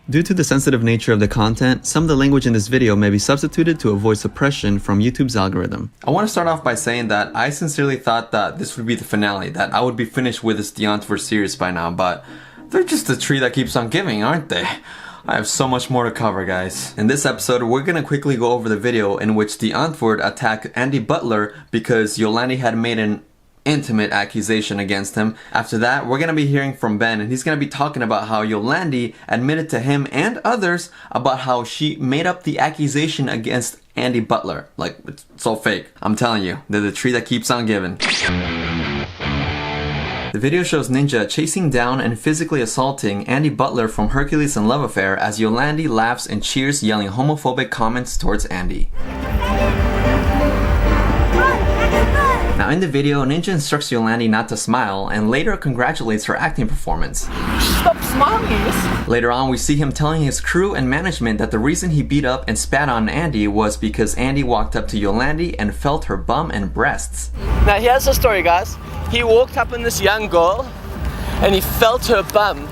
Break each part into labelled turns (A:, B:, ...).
A: Due to the sensitive nature of the content, some of the language in this video may be substituted to avoid suppression from YouTube's algorithm. I want to start off by saying that I sincerely thought that this would be the finale, that I would be finished with this Antwoord series by now, but they're just a tree that keeps on giving, aren't they? I have so much more to cover, guys. In this episode, we're gonna quickly go over the video in which the Antwoord attacked Andy Butler because Yolandi had made an intimate accusation against him. After that, we're gonna be hearing from Ben, and he's gonna be talking about how Yolandi admitted to him and others about how she made up the accusation against Andy Butler. Like, it's all fake. I'm telling you, they're the tree that keeps on giving. The video shows Ninja chasing down and physically assaulting Andy Butler from Hercules and Love Affair as Yolandi laughs and cheers, yelling homophobic comments towards Andy. Now in the video, Ninja instructs Yolandi not to smile and later congratulates her acting performance.
B: Stop smiling!
A: Later on, we see him telling his crew and management that the reason he beat up and spat on Andy was because Andy walked up to Yolandi and felt her bum and breasts.
B: Now here's the story, guys. He walked up on this young girl and he felt her bum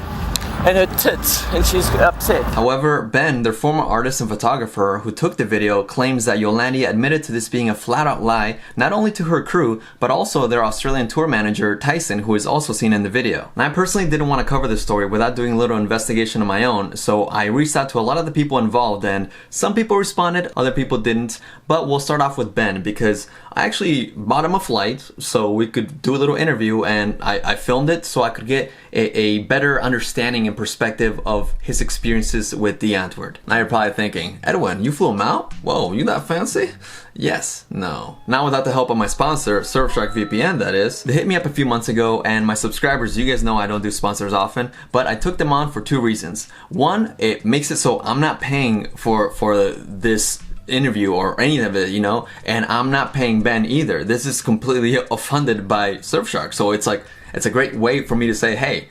B: and her tits, and she's upset.
A: However, Ben, their former artist and photographer who took the video, claims that Yolandi admitted to this being a flat-out lie, not only to her crew, but also their Australian tour manager, Tyson, who is also seen in the video. And I personally didn't want to cover this story without doing a little investigation of my own, so I reached out to a lot of the people involved, and some people responded, other people didn't, but we'll start off with Ben, because I actually bought him a flight so we could do a little interview, and I filmed it so I could get a better understanding and perspective of his experiences with the Antwoord. Now you're probably thinking, Edwin, you flew him out? Whoa, you that fancy? Yes, no. Not without the help of my sponsor, Surfshark VPN, that is. They hit me up a few months ago, and my subscribers, you guys know I don't do sponsors often, but I took them on for two reasons. One, it makes it so I'm not paying for this interview or any of it, you know, and I'm not paying Ben either. This is completely funded by Surfshark, so it's like, it's a great way for me to say, hey,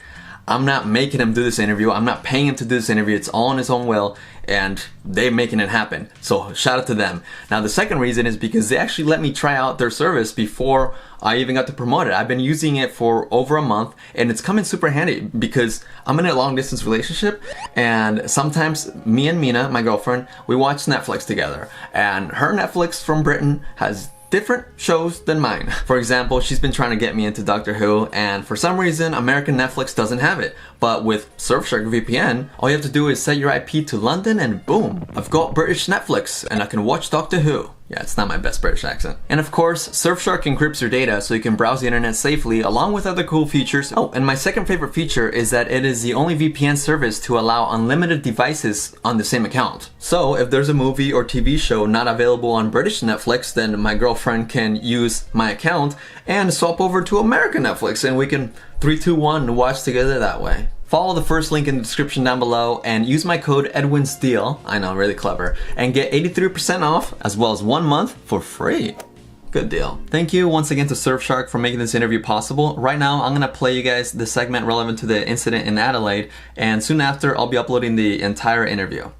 A: I'm not making him do this interview, I'm not paying him to do this interview, it's all on his own will, and they're making it happen. So shout out to them. Now the second reason is because they actually let me try out their service before I even got to promote it. I've been using it for over a month, and it's coming super handy because I'm in a long distance relationship, and sometimes me and Mina, my girlfriend, we watch Netflix together, and her Netflix from Britain has different shows than mine. For example, she's been trying to get me into Doctor Who, and for some reason, American Netflix doesn't have it. But with Surfshark VPN, all you have to do is set your IP to London and boom, I've got British Netflix and I can watch Doctor Who. Yeah, it's not my best British accent. And of course, Surfshark encrypts your data so you can browse the internet safely along with other cool features. Oh, and my second favorite feature is that it is the only VPN service to allow unlimited devices on the same account. So if there's a movie or TV show not available on British Netflix, then my girlfriend can use my account and swap over to American Netflix, and we can 3, 2, 1 watch together that way. Follow the first link in the description down below and use my code EDWINSDEAL, I know, really clever, and get 83% off as well as 1 month for free. Good deal. Thank you once again to Surfshark for making this interview possible. Right now, I'm gonna play you guys the segment relevant to the incident in Adelaide, and soon after, I'll be uploading the entire interview.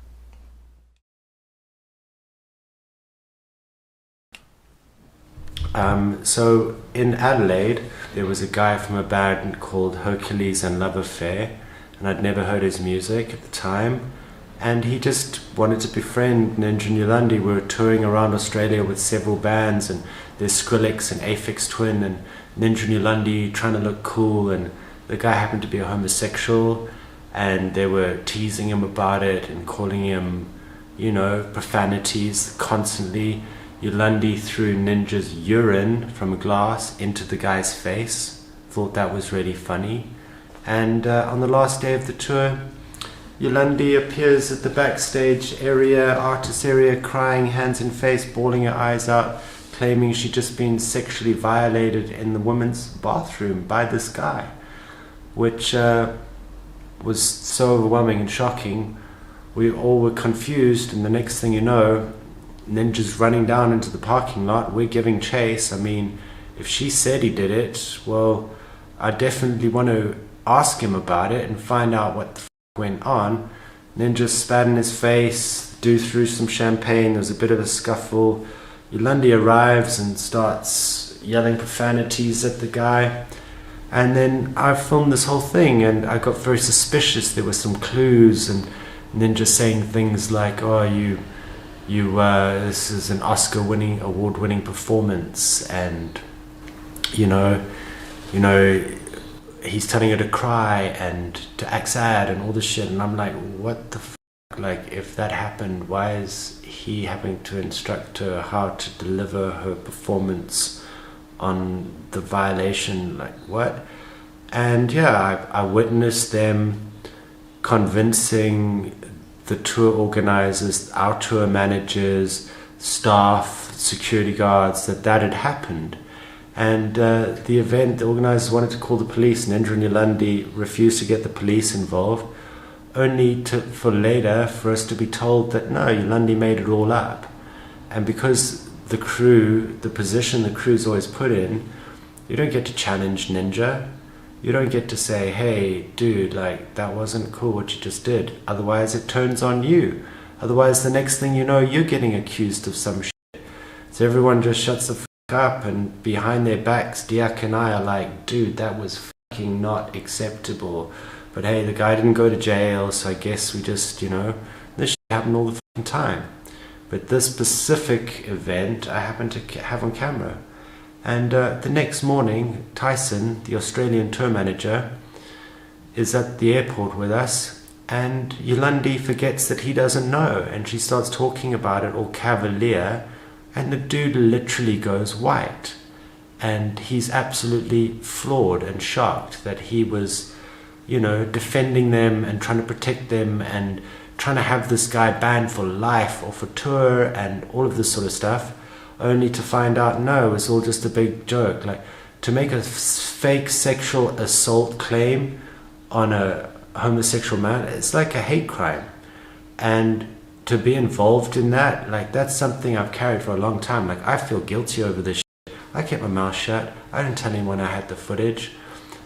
C: So in Adelaide, there was a guy from a band called Hercules and Love Affair, and I'd never heard his music at the time, and he just wanted to befriend Ninja and Yolandi. We were touring around Australia with several bands, and there's Skrillex and Aphex Twin, and Ninja and Yolandi trying to look cool, and the guy happened to be a homosexual, and they were teasing him about it and calling him, you know, profanities constantly. Yolandi threw Ninja's urine from a glass into the guy's face. Thought that was really funny. And on the last day of the tour, Yolandi appears at the backstage area, artist area, crying, hands in face, bawling her eyes out, claiming she'd just been sexually violated in the women's bathroom by this guy, which was so overwhelming and shocking. We all were confused, and the next thing you know, Ninja's running down into the parking lot. We're giving chase. I mean, if she said he did it, well, I definitely want to ask him about it and find out what the went on. Ninja spat in his face, dude threw some champagne, there was a bit of a scuffle. Yolandi arrives and starts yelling profanities at the guy. And then I filmed this whole thing, and I got very suspicious. There were some clues, and Ninja saying things like, "Oh, this is an award-winning performance," and you know, he's telling her to cry and to act sad and all this shit. And I'm like, what the fuck? Like, if that happened, why is he having to instruct her how to deliver her performance on the violation? Like, what? And yeah, I witnessed them convincing the tour organizers, our tour managers, staff, security guards, that had happened. And the organizers wanted to call the police, and Ninja and Yolandi refused to get the police involved, only for later for us to be told that no, Yolandi made it all up. And because the position the crew's always put in, you don't get to challenge Ninja. You don't get to say, hey, dude, like, that wasn't cool what you just did. Otherwise, it turns on you. Otherwise, the next thing you know, you're getting accused of some shit. So everyone just shuts the fuck up, and behind their backs, Diak and I are like, dude, that was fucking not acceptable. But hey, the guy didn't go to jail, so I guess we just, this shit happened all the fucking time. But this specific event, I happened to have on camera. And the next morning, Tyson, the Australian tour manager, is at the airport with us, and Yolandi forgets that he doesn't know, and she starts talking about it all cavalier, and the dude literally goes white. And he's absolutely floored and shocked that he was, defending them and trying to protect them and trying to have this guy banned for life or for tour and all of this sort of stuff. Only to find out, no, it's all just a big joke. Like, to make a fake sexual assault claim on a homosexual man, it's like a hate crime. And to be involved in that, like, that's something I've carried for a long time. Like, I feel guilty over this shit. I kept my mouth shut. I didn't tell anyone I had the footage.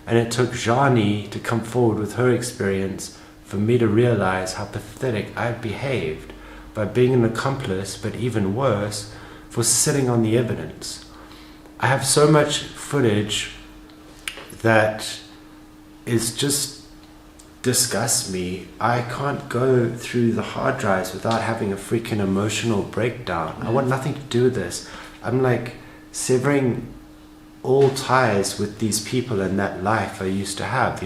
C: And it took Jani to come forward with her experience for me to realize how pathetic I'd behaved by being an accomplice, but even worse, for sitting on the evidence. I have so much footage that is just disgusts me. I can't go through the hard drives without having a freaking emotional breakdown. I want nothing to do with this. I'm like severing all ties with these people and that life I used to have,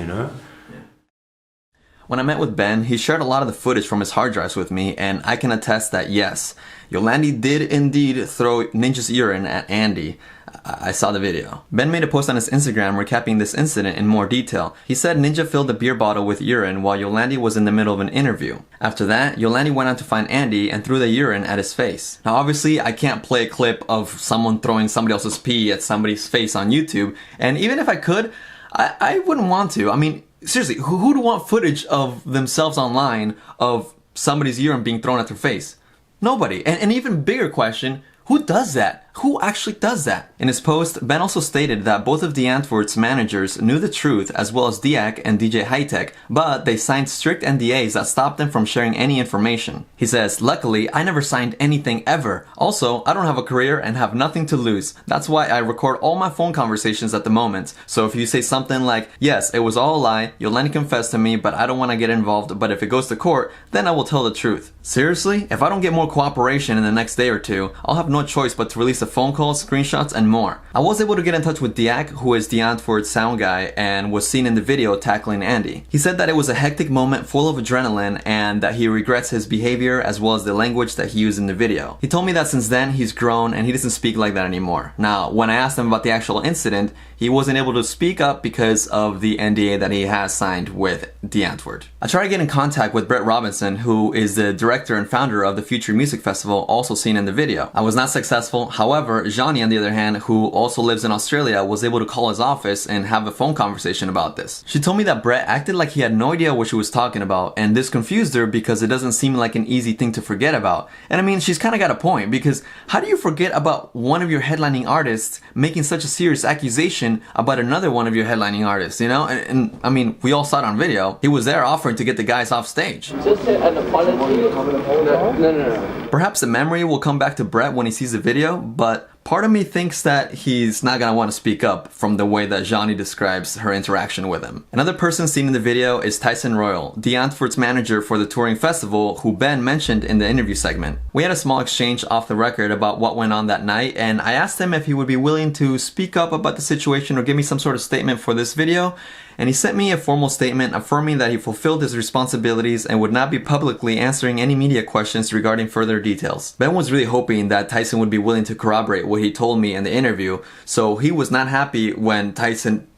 A: When I met with Ben, he shared a lot of the footage from his hard drives with me, and I can attest that yes, Yolandi did indeed throw Ninja's urine at Andy. I saw the video. Ben made a post on his Instagram recapping this incident in more detail. He said Ninja filled a beer bottle with urine while Yolandi was in the middle of an interview. After that, Yolandi went out to find Andy and threw the urine at his face. Now obviously, I can't play a clip of someone throwing somebody else's pee at somebody's face on YouTube, and even if I could, I wouldn't want to. I mean, seriously, who would want footage of themselves online of somebody's urine being thrown at their face? Nobody. And an even bigger question, who does that? Who actually does that? In his post, Ben also stated that both of the Antwoord's managers knew the truth, as well as Diak and DJ Hightech, but they signed strict NDAs that stopped them from sharing any information. He says, luckily, I never signed anything ever. Also, I don't have a career and have nothing to lose. That's why I record all my phone conversations at the moment. So if you say something like, yes, it was all a lie, Yolandi confessed to me, but I don't want to get involved, but if it goes to court, then I will tell the truth. Seriously? If I don't get more cooperation in the next day or two, I'll have no choice but to release the phone calls, screenshots, and more. I was able to get in touch with Diak, who is the Antwoord sound guy and was seen in the video tackling Andy. He said that it was a hectic moment full of adrenaline and that he regrets his behavior as well as the language that he used in the video. He told me that since then he's grown and he doesn't speak like that anymore. Now, when I asked him about the actual incident, he wasn't able to speak up because of the NDA that he has signed with the Antwoord. I tried to get in contact with Brett Robinson, who is the director and founder of the Future Music Festival, also seen in the video. I was not successful. However, Jani, on the other hand, who also lives in Australia, was able to call his office and have a phone conversation about this. She told me that Brett acted like he had no idea what she was talking about, and this confused her because it doesn't seem like an easy thing to forget about. And I mean, she's kind of got a point, because how do you forget about one of your headlining artists making such a serious accusation about another one of your headlining artists, you know? And I mean, we all saw it on video. He was there offering to get the guys off stage.
B: Just an apology? No.
A: Perhaps the memory will come back to Brett when he sees the video, but part of me thinks that he's not gonna want to speak up from the way that Yolandi describes her interaction with him. Another person seen in the video is Tyson Royal, the Antwoord's manager for the touring festival, who Ben mentioned in the interview segment. We had a small exchange off the record about what went on that night, and I asked him if he would be willing to speak up about the situation or give me some sort of statement for this video, and he sent me a formal statement affirming that he fulfilled his responsibilities and would not be publicly answering any media questions regarding further details. Ben was really hoping that Tyson would be willing to corroborate what he told me in the interview, so he was not happy when Tyson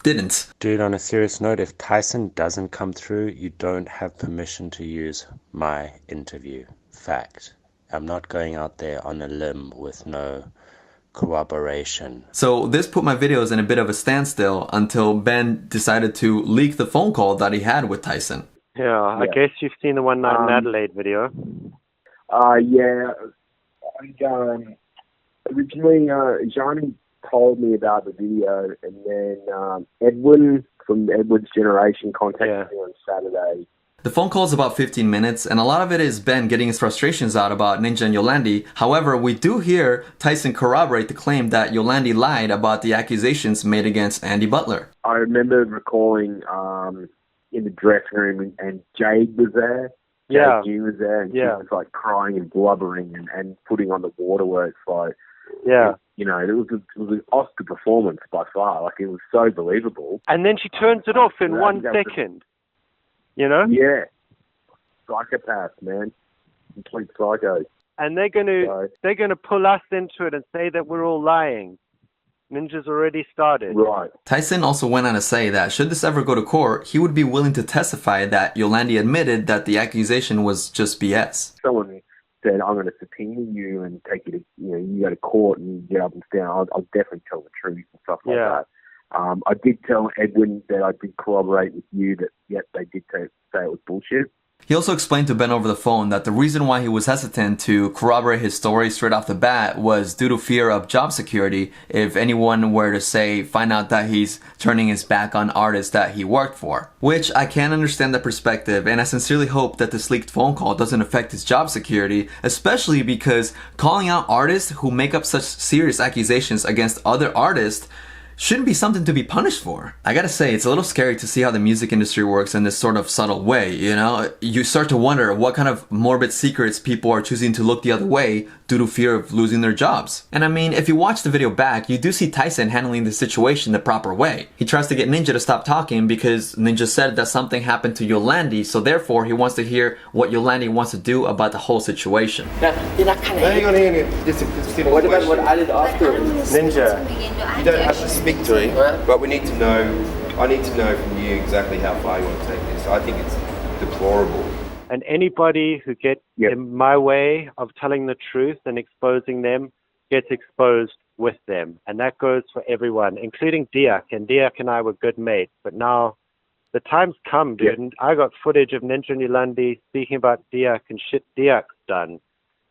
A: didn't.
C: Dude, on a serious note, if Tyson doesn't come through, you don't have permission to use my interview. Fact. I'm not going out there on a limb with no corroboration.
A: So this put my videos in a bit of a standstill until Ben decided to leak the phone call that he had with Tyson.
D: Yeah, I guess you've seen the one night in Adelaide video.
E: Yeah. Originally, Johnny told me about the video, and then Edwin from Edward's Generation contacted me on Saturday.
A: The phone call is about 15 minutes, and a lot of it is Ben getting his frustrations out about Ninja and Yolandi. However, we do hear Tyson corroborate the claim that Yolandi lied about the accusations made against Andy Butler.
E: I remember recalling in the dressing room, and Jade was there.
D: Yeah.
E: Jade was there, and she was like crying and blubbering and putting on the waterworks. Like, you know, it was an Oscar performance by far. Like, it was so believable.
D: And then she turns it off in 1 second. You know?
E: Yeah. Psychopath, man. Complete psycho.
D: And they're gonna pull us into it and say that we're all lying. Ninja's already started.
E: Right.
A: Tyson also went on to say that should this ever go to court, he would be willing to testify that Yolandi admitted that the accusation was just BS.
E: Someone said, I'm going to subpoena you and take you to, you go to court and you get up and down. I'll definitely tell the truth and stuff like that. I did tell Edwin that I did corroborate with you that, they did say it was bullshit.
A: He also explained to Ben over the phone that the reason why he was hesitant to corroborate his story straight off the bat was due to fear of job security if anyone were to find out that he's turning his back on artists that he worked for. Which I can understand the perspective, and I sincerely hope that this leaked phone call doesn't affect his job security, especially because calling out artists who make up such serious accusations against other artists shouldn't be something to be punished for. I gotta say, it's a little scary to see how the music industry works in this sort of subtle way, you know? You start to wonder what kind of morbid secrets people are choosing to look the other way due to fear of losing their jobs. And I mean, if you watch the video back, you do see Tyson handling the situation the proper way. He tries to get Ninja to stop talking because Ninja said that something happened to Yolandi, so therefore he wants to hear what Yolandi wants to do about the whole situation.
B: Now, you're not kind of... Hang on. Just a what about what I did afterwards?
F: Ninja, you don't have to speak to him, but we need to know, I need to know from you exactly how far you want to take this. I think it's deplorable.
D: And anybody who gets in my way of telling the truth and exposing them gets exposed with them. And that goes for everyone, including Diak. And Diak and I were good mates. But now the time's come, dude. And I got footage of Ninja and Yolandi speaking about Diak and shit Diak's done.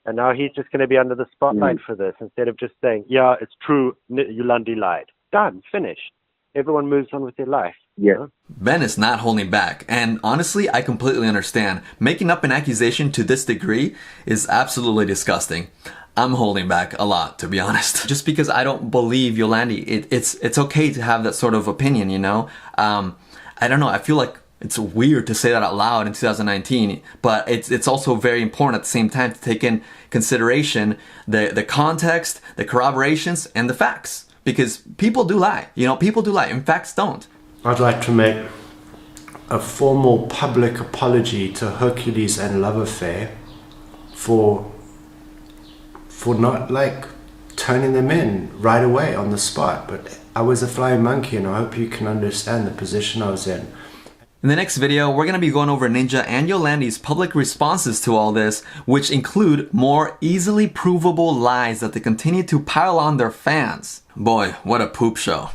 D: And now he's just going to be under the spotlight for this instead of just saying, yeah, it's true, Yolandi lied. Done, finished. Everyone moves on with their life.
E: Yeah.
D: You know?
A: Ben is not holding back, and honestly, I completely understand. Making up an accusation to this degree is absolutely disgusting. I'm holding back a lot, to be honest. Just because I don't believe Yolandi, it's okay to have that sort of opinion, you know? I don't know, I feel like it's weird to say that out loud in 2019, but it's also very important at the same time to take in consideration the context, the corroborations, and the facts. Because people do lie, you know, people do lie, and facts don't.
C: I'd like to make a formal public apology to Hercules and Love Affair for not like turning them in right away on the spot. But I was a flying monkey, and I hope you can understand the position I was in.
A: In the next video, we're going to be going over Ninja and Yolandi's public responses to all this, which include more easily provable lies that they continue to pile on their fans. Boy, what a poop show.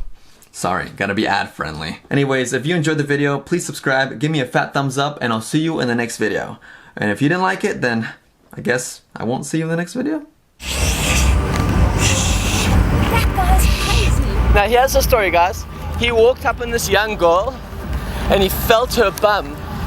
A: Sorry, gotta be ad friendly. Anyways, if you enjoyed the video, please subscribe, give me a fat thumbs up, and I'll see you in the next video. And if you didn't like it, then I guess I won't see you in the next video.
G: That guy's crazy.
B: Now here's the story, guys. He walked up on this young girl and he felt her bum